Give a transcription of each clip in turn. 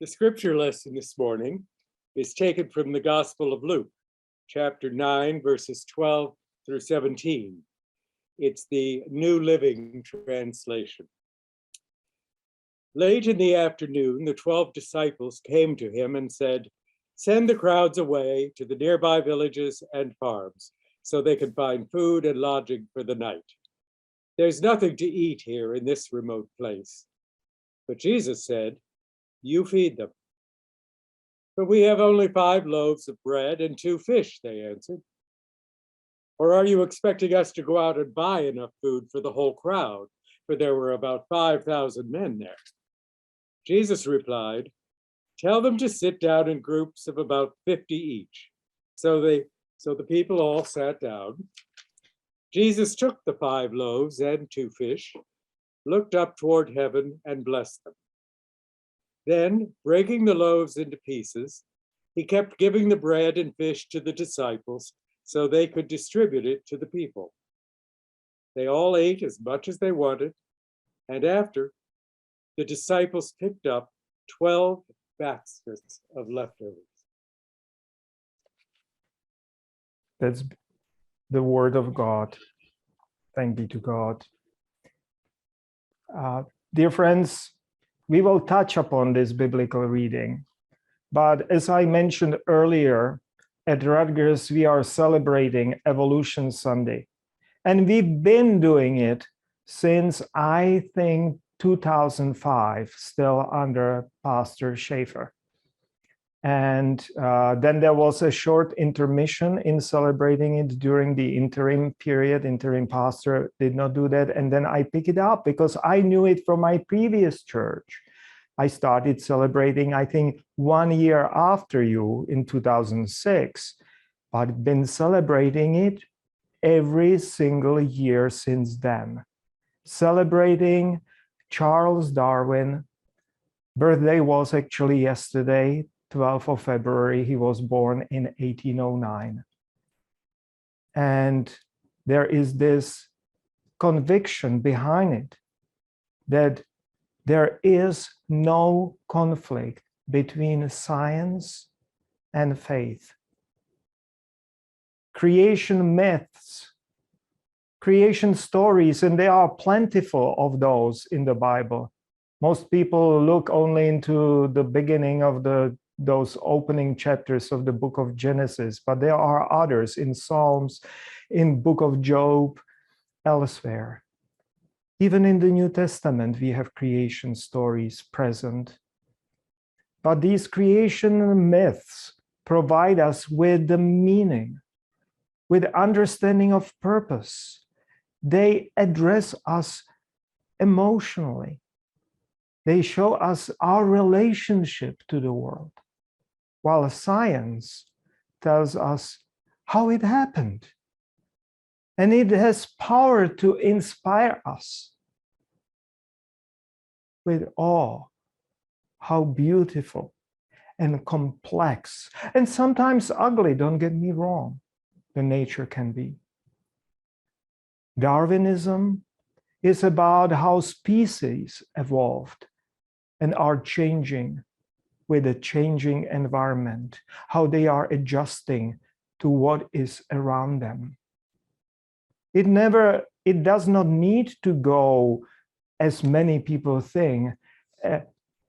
The scripture lesson this morning is taken from the Gospel of Luke, chapter 9, verses 12 through 17. It's the New Living Translation. Late in the afternoon, the 12 disciples came to him and said, "Send the crowds away to the nearby villages and farms, so they can find food and lodging for the night. There's nothing to eat here in this remote place." But Jesus said, "You feed them." "But we have only 5 loaves of bread and 2 fish," they answered. "Or are you expecting us to go out and buy enough food for the whole crowd?" For there were about 5,000 men there. Jesus replied, "Tell them to sit down in groups of about 50 each." So the people all sat down. Jesus took the 5 loaves and 2 fish, looked up toward heaven and blessed them. Then, breaking the loaves into pieces, he kept giving the bread and fish to the disciples so they could distribute it to the people. They all ate as much as they wanted, and after, the disciples picked up 12 baskets of leftovers. That's the word of God. Thank be to God. Dear friends, we will touch upon this biblical reading. But as I mentioned earlier, at Rutgers, we are celebrating Evolution Sunday. And we've been doing it since, I think, 2005, still under Pastor Schaefer. And then there was a short intermission in celebrating it during the interim period. Interim pastor did not do that. And then I pick it up because I knew it from my previous church. I started celebrating, I think, 1 year after you in 2006, but been celebrating it every single year since then. Celebrating Charles Darwin. Birthday was actually yesterday, 12th of February. He was born in 1809. And there is this conviction behind it that there is no conflict between science and faith. Creation myths, creation stories, and there are plentiful of those in the Bible. Most people look only into the beginning of those opening chapters of the book of Genesis, but there are others in Psalms, in book of Job, elsewhere. Even in the New Testament, we have creation stories present. But these creation myths provide us with the meaning, with understanding of purpose. They address us emotionally. They show us our relationship to the world, while science tells us how it happened. And it has power to inspire us with awe, how beautiful and complex, and sometimes ugly, don't get me wrong, the nature can be. Darwinism is about how species evolved and are changing with a changing environment, how they are adjusting to what is around them. It does not need to go, as many people think,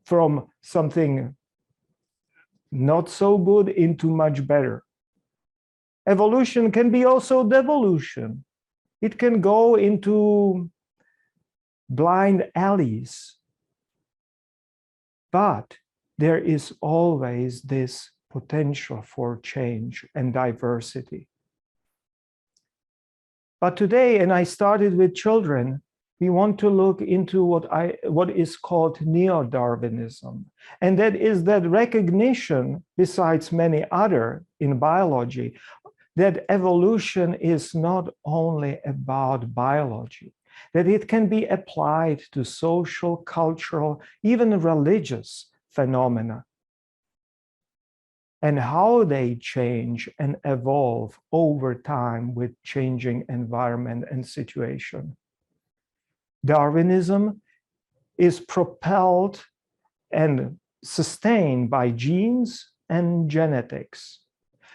from something not so good into much better. Evolution can be also devolution. It can go into blind alleys. But there is always this potential for change and diversity. But today, and I started with children, we want to look into what is called neo-Darwinism. And that is that recognition, besides many other in biology, that evolution is not only about biology, that it can be applied to social, cultural, even religious phenomena, and how they change and evolve over time with changing environment and situation. Darwinism is propelled and sustained by genes and genetics.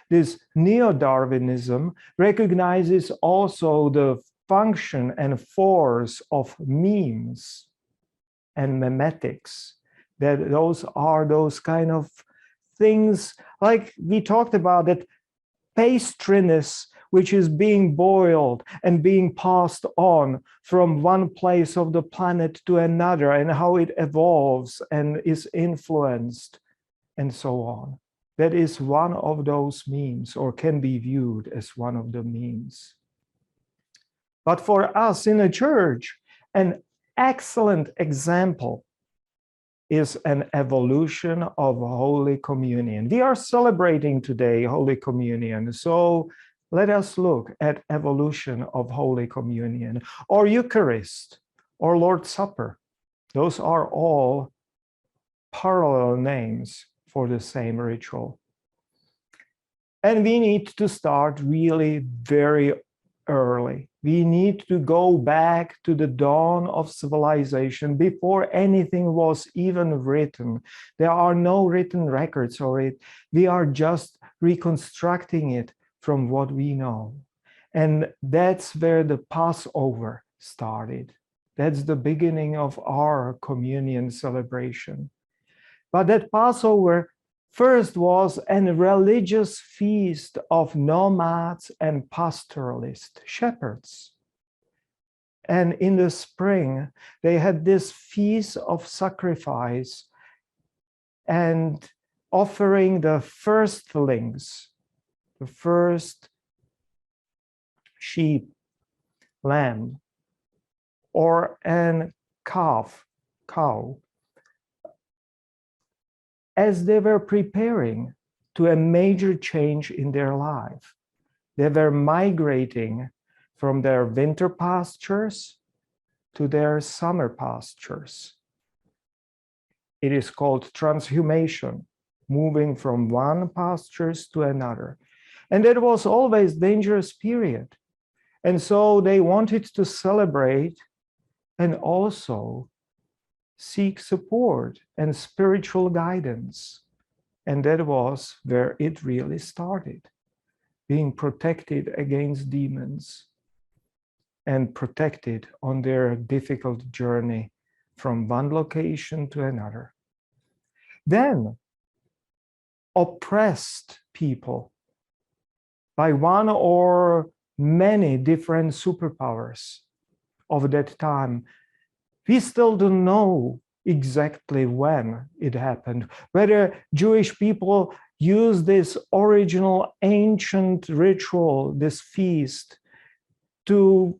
This neo-Darwinism recognizes also the function and force of memes and memetics, that those are those kind of things like we talked about, that pastriness which is being boiled and being passed on from one place of the planet to another, and how it evolves and is influenced and so on. That is one of those memes, or can be viewed as one of the memes. But for us in the church, an excellent example is an evolution of Holy Communion. We are celebrating today Holy Communion, so let us look at evolution of Holy Communion, or Eucharist, or Lord's Supper. Those are all parallel names for the same ritual. And we need to start really very early. We need to go back to the dawn of civilization, before anything was even written. There are no written records of it. We are just reconstructing it from what we know. And that's where the Passover started. That's the beginning of our communion celebration. But that Passover first was a religious feast of nomads and pastoralist shepherds. And in the spring, they had this feast of sacrifice and offering the firstlings, the first sheep, lamb, or an cow, as they were preparing to a major change in their life. They were migrating from their winter pastures to their summer pastures. It is called transhumation, moving from one pastures to another. And it was always a dangerous period. And so they wanted to celebrate and also seek support and spiritual guidance. And that was where it really started, being protected against demons and protected on their difficult journey from one location to another. Then, oppressed people by one or many different superpowers of that time. We still don't know exactly when it happened, whether Jewish people used this original ancient ritual, this feast, to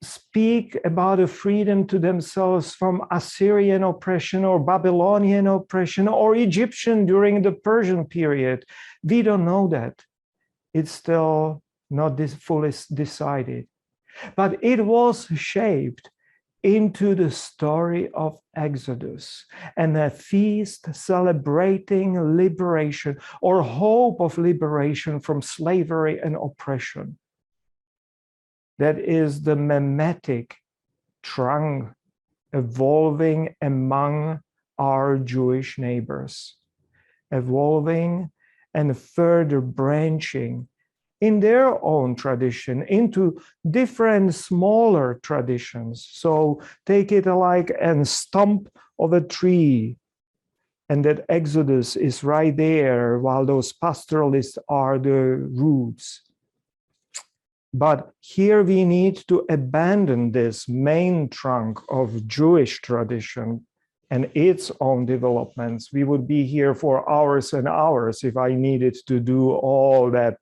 speak about a freedom to themselves from Assyrian oppression or Babylonian oppression or Egyptian during the Persian period. We don't know that. It's still not fully decided. But it was shaped into the story of Exodus, and a feast celebrating liberation or hope of liberation from slavery and oppression. That is the mimetic trunk evolving among our Jewish neighbors, evolving and further branching in their own tradition into different smaller traditions. So take it like a stump of a tree, and that Exodus is right there, while those pastoralists are the roots. But here we need to abandon this main trunk of Jewish tradition and its own developments. We would be here for hours and hours if I needed to do all that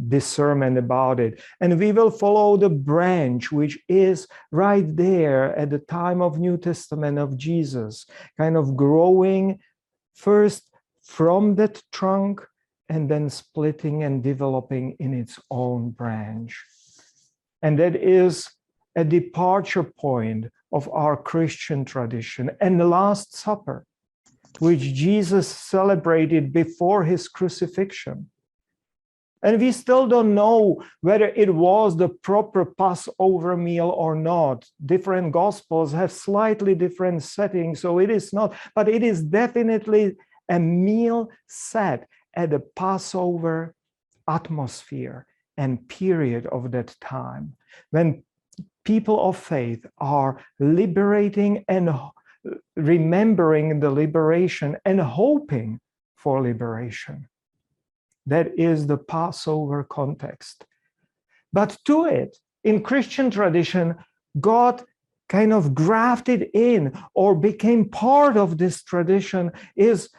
discernment about it. And we will follow the branch, which is right there at the time of New Testament of Jesus, kind of growing first from that trunk and then splitting and developing in its own branch. And that is a departure point of our Christian tradition. And the Last Supper, which Jesus celebrated before his crucifixion, And we still don't know whether it was the proper Passover meal or not. Different Gospels have slightly different settings, so it is not, but it is definitely a meal set at the Passover atmosphere and period of that time, when people of faith are liberating and remembering the liberation and hoping for liberation. That is the Passover context. But to it, in Christian tradition, God kind of grafted in or became part of this tradition is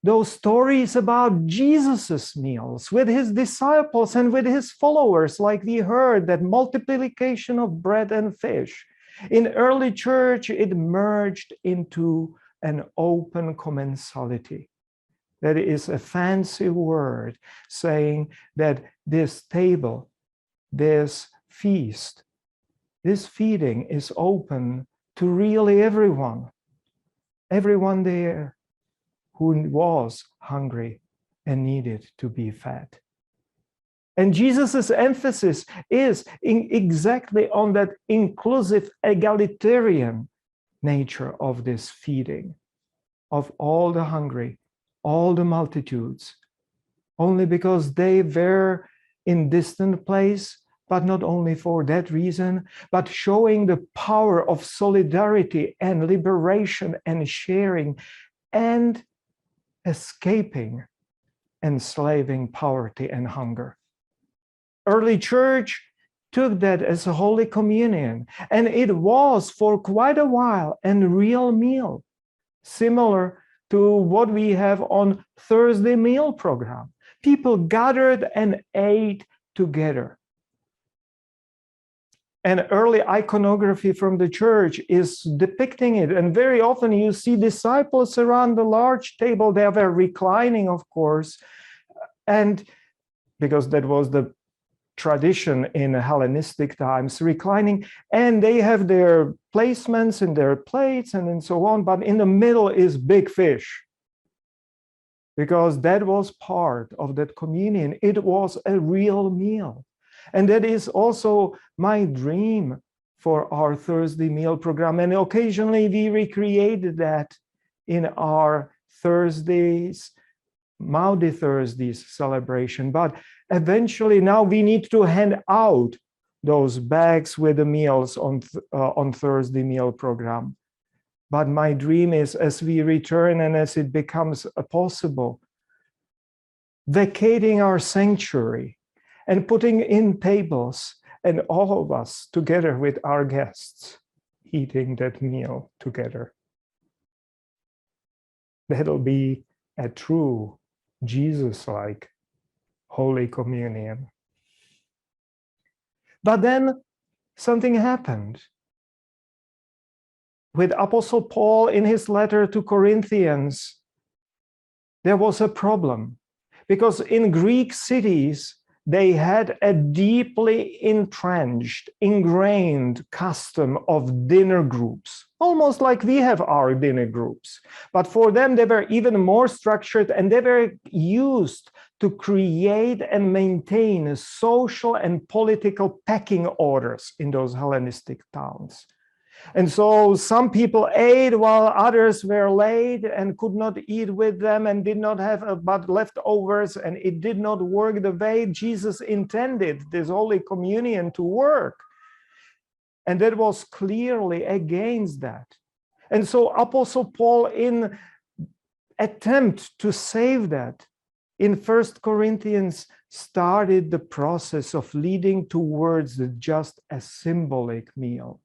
those stories about Jesus's meals with his disciples and with his followers, like we heard, that multiplication of bread and fish. In early church, it merged into an open commensality. That is a fancy word saying that this table, this feast, this feeding is open to really everyone there who was hungry and needed to be fed. And Jesus's emphasis is exactly on that inclusive, egalitarian nature of this feeding of all the hungry, all the multitudes, only because they were in distant place, but not only for that reason, but showing the power of solidarity and liberation and sharing and escaping enslaving poverty and hunger. Early church took that as a Holy Communion, and it was for quite a while a real meal, similar to what we have on Thursday meal program. People gathered and ate together. And early iconography from the church is depicting it. And very often you see disciples around the large table. They were reclining, of course, and because that was the tradition in Hellenistic times, reclining, and they have their placements in their plates and so on, but in the middle is big fish, because that was part of that communion. It was a real meal. And that is also my dream for our Thursday meal program. And occasionally we recreated that in our Thursdays, Maundy Thursdays celebration. But eventually now we need to hand out those bags with the meals on Thursday meal program. But my dream is, as we return and as it becomes possible, vacating our sanctuary and putting in tables and all of us together with our guests eating that meal together. That'll be a true Jesus-like Holy Communion. But then something happened. With Apostle Paul in his letter to Corinthians, there was a problem, because in Greek cities, they had a deeply entrenched, ingrained custom of dinner groups, almost like we have our dinner groups. But for them, they were even more structured, and they were used to create and maintain social and political pecking orders in those Hellenistic towns. And so some people ate while others were late and could not eat with them and did not have but leftovers, and it did not work the way Jesus intended this Holy Communion to work. And that was clearly against that. And so Apostle Paul, in attempt to save that, in 1 Corinthians started the process of leading towards just a symbolic meal.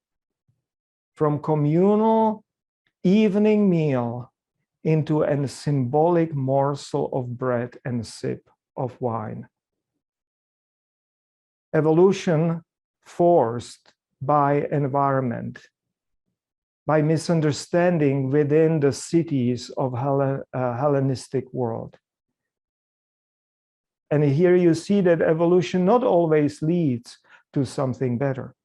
From communal evening meal into a symbolic morsel of bread and sip of wine. Evolution forced by environment, by misunderstanding within the cities of Hellenistic world. And here you see that evolution not always leads to something better.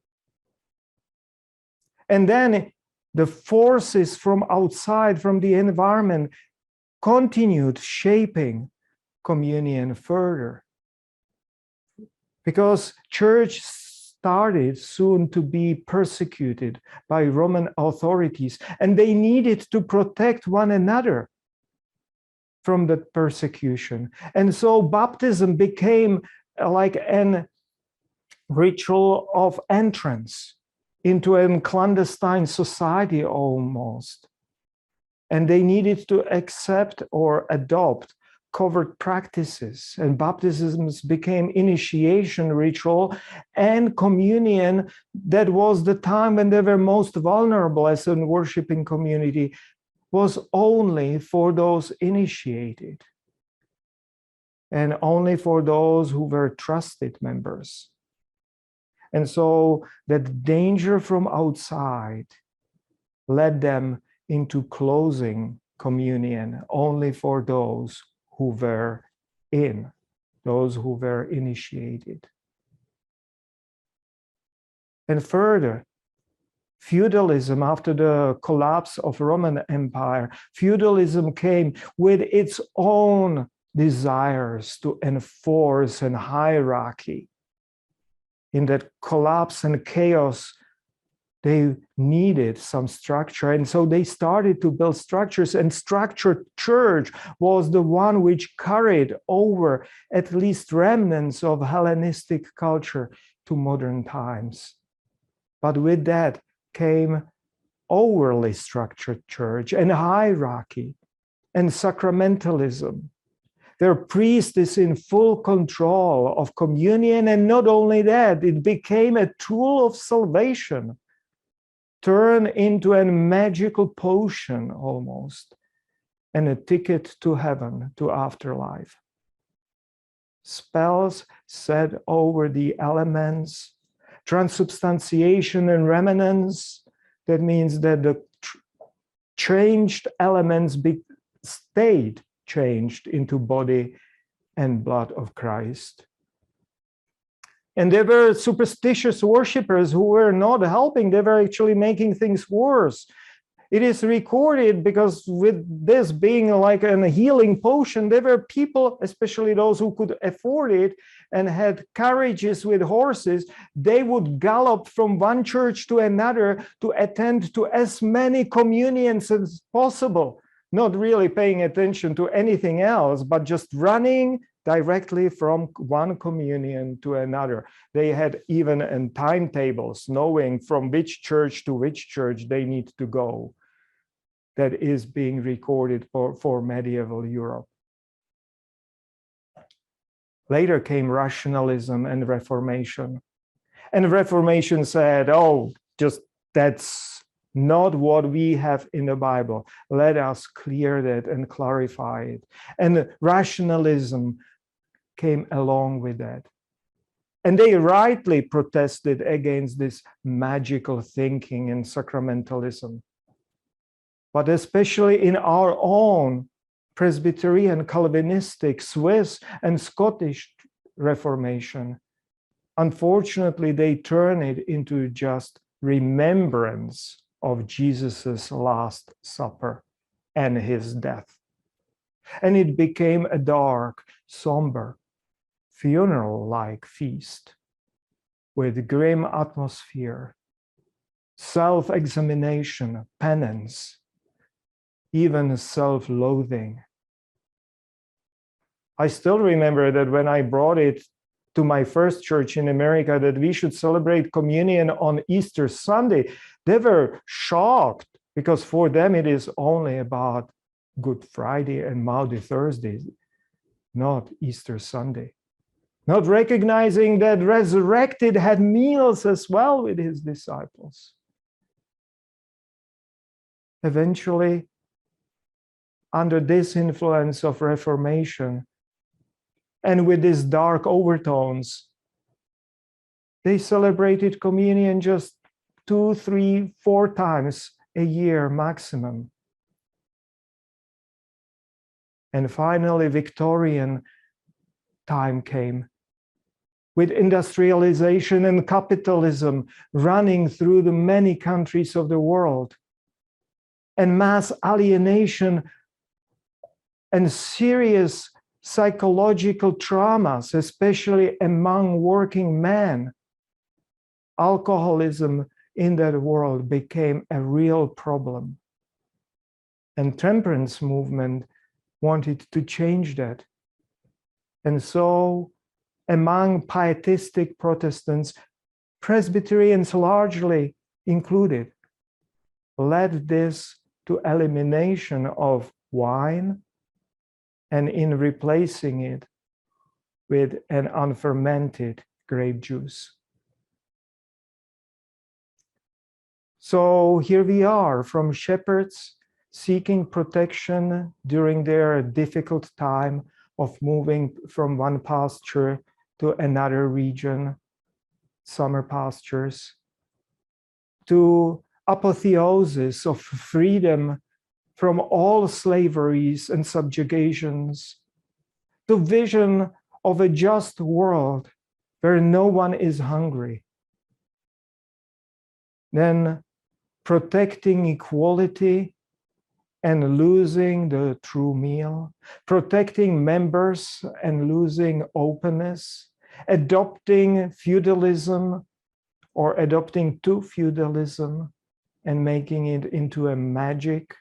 And then the forces from outside, from the environment, continued shaping communion further. because church started soon to be persecuted by Roman authorities, and they needed to protect one another from the persecution. And so baptism became like an ritual of entrance into a clandestine society almost. And they needed to accept or adopt covert practices, and baptisms became initiation ritual and communion. That was the time when they were most vulnerable as a worshiping community, was only for those initiated and only for those who were trusted members. And so that danger from outside led them into closing communion only for those who were in, those who were initiated. And further, feudalism, after the collapse of Roman Empire, feudalism came with its own desires to enforce a hierarchy. In that collapse and chaos, they needed some structure. And so they started to build structures, and structured church was the one which carried over at least remnants of Hellenistic culture to modern times. But with that came overly structured church and hierarchy and sacramentalism. Their priest is in full control of communion, and not only that, it became a tool of salvation, turned into a magical potion almost, and a ticket to heaven, to afterlife. Spells said over the elements, transubstantiation and remanence, that means that the changed elements stayed changed into body and blood of Christ. And there were superstitious worshippers who were not helping, they were actually making things worse. It is recorded because with this being like a healing potion, there were people, especially those who could afford it and had carriages with horses, they would gallop from one church to another to attend to as many communions as possible, not really paying attention to anything else, but just running directly from one communion to another. They had even timetables, knowing from which church to which church they need to go. That is being recorded for medieval Europe. Later came rationalism and Reformation. And Reformation said, oh, just that's not what we have in the Bible. Let us clear that and clarify it. And rationalism came along with that. And they rightly protested against this magical thinking and sacramentalism. But especially in our own Presbyterian, Calvinistic, Swiss, and Scottish Reformation, unfortunately, they turn it into just remembrance of Jesus's Last Supper and his death. And it became a dark, somber, funeral-like feast with grim atmosphere, self-examination, penance, even self-loathing. I still remember that when I brought it to my first church in America, that we should celebrate communion on Easter Sunday, they were shocked because for them it is only about Good Friday and Maundy Thursday, not Easter Sunday. Not recognizing that resurrected had meals as well with his disciples. Eventually, under this influence of Reformation and with these dark overtones, they celebrated communion just 2, 3, 4 times a year maximum. And finally, Victorian time came with industrialization and capitalism running through the many countries of the world, and mass alienation and serious psychological traumas, especially among working men. Alcoholism in that world became a real problem. And temperance movement wanted to change that. And so among pietistic Protestants, Presbyterians largely included, led this to elimination of wine and in replacing it with an unfermented grape juice. So here we are, from shepherds seeking protection during their difficult time of moving from one pasture to another region, summer pastures, to apotheosis of freedom from all slaveries and subjugations, to vision of a just world where no one is hungry. Then protecting equality and losing the true meal, protecting members and losing openness, adopting feudalism or adopting to feudalism and making it into a magic,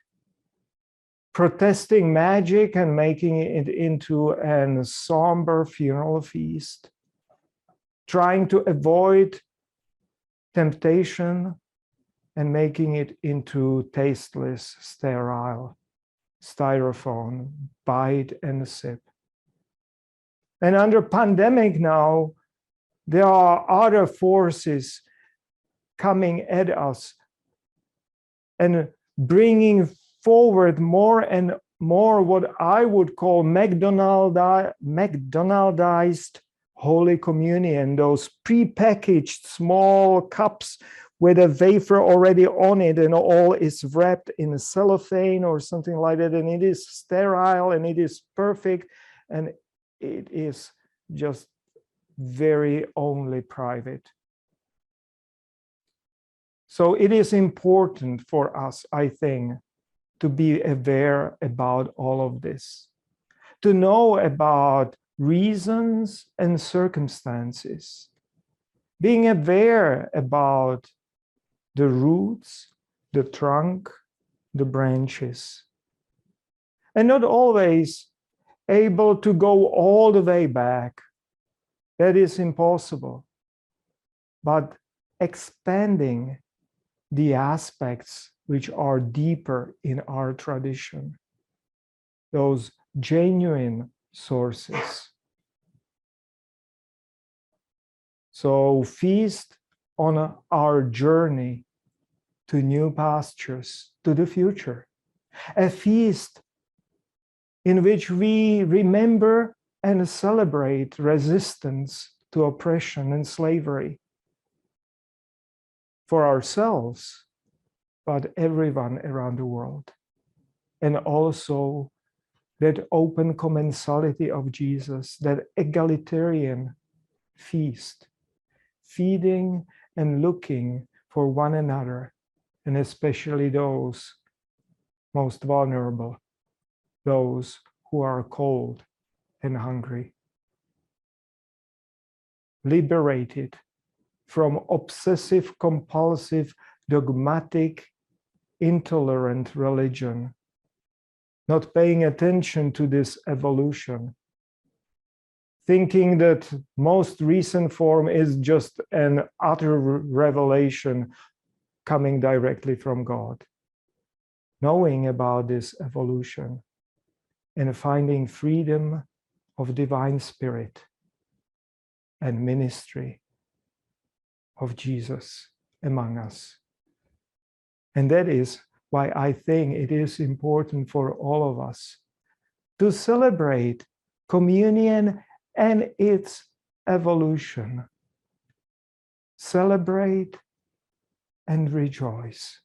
protesting magic and making it into a somber funeral feast, trying to avoid temptation and making it into tasteless, sterile, styrofoam, bite and sip. And under pandemic now, there are other forces coming at us and bringing forward more and more what I would call McDonaldized Holy Communion, those prepackaged small cups with a wafer already on it, and all is wrapped in a cellophane or something like that, and it is sterile and it is perfect, and it is just very only private. So it is important for us, I think, to be aware about all of this, to know about reasons and circumstances, being aware about the roots, the trunk, the branches, and not always able to go all the way back. That is impossible. But expanding the aspects which are deeper in our tradition, those genuine sources. So feast on our journey to new pastures, to the future. A feast in which we remember and celebrate resistance to oppression and slavery for ourselves, but everyone around the world. And also that open commensality of Jesus, that egalitarian feast, feeding and looking for one another, and especially those most vulnerable, those who are cold and hungry. Liberated from obsessive, compulsive, dogmatic, intolerant religion, not paying attention to this evolution, thinking that most recent form is just an utter revelation coming directly from God. Knowing about this evolution and finding freedom of divine spirit and ministry of Jesus among us. And that is why I think it is important for all of us to celebrate communion and its evolution. Celebrate and rejoice.